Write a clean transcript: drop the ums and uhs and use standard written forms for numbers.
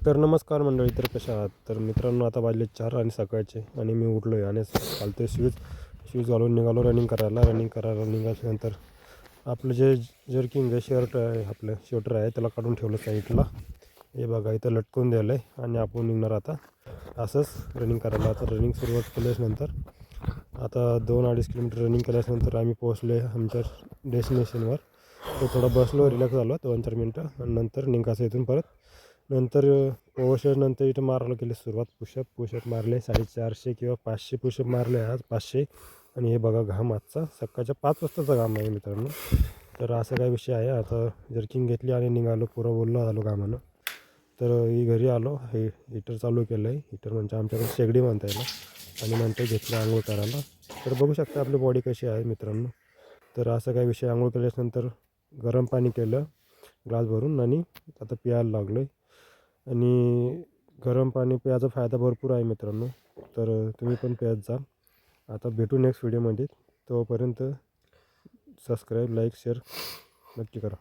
तर नमस्कार मंडळी. तर कशा आहात? तर मित्रांनो, आता वाजले 4 आणि सकाळचे आणि मी उठलो आहे आणि घालतो शूज घालून निघालो रनिंग करायला निघाल्यानंतर आपलं जे जर्किंग आहे, शर्ट आहे, आपलं स्वेटर आहे, त्याला काढून ठेवलं साईडला. हे बघा इथं लटकून द्यायला आहे आणि आपण निघणार आता असंच रनिंग करायला. आता रनिंग सुरुवात केल्यानंतर आता 2-2.5 किलोमीटर रनिंग केल्यानंतर आम्ही पोहोचलो आहे आमच्या डेस्टिनेशनवर. तो थोडा बसलो, रिलॅक्स झालो 2-4 मिनटं आणि नंतर निघायचं इथून परत. नंतर पोहोचल्यानंतर इथं मारायला केली सुरुवात. पुशअप मारले 450 किंवा 500 पुशअप मारले आज 500. आणि हे बघा घाम आजचा सकाळच्या 5 वाजताचा घाम आहे मित्रांनो. तर असा काय विषय आहे. आता जर्किंग घेतली आणि निघालो, पुरं बोललो आलो घामानं. तर ही घरी आलो, हे हीटर चालू केलं आहे. हीटर म्हणजे आमच्याकडे शेगडी म्हणता येईल. आणि नंतर घेतलं आंघोळ करायला. तर बघू शकता आपली बॉडी कशी आहे मित्रांनो. तर असा काय विषय, आंघोळ केल्यानंतर गरम पाणी केलं ग्लास भरून आणि आता प्यायला लागलो आहे. आणि गरम पाणी प्यायचा फायदा भरपूर आहे मित्रांनो. तर तुम्ही पण प्यायत जा. आता भेटू नेक्स्ट व्हिडिओमध्ये. तोपर्यंत सबस्क्राईब, लाईक, शेअर नक्की करा.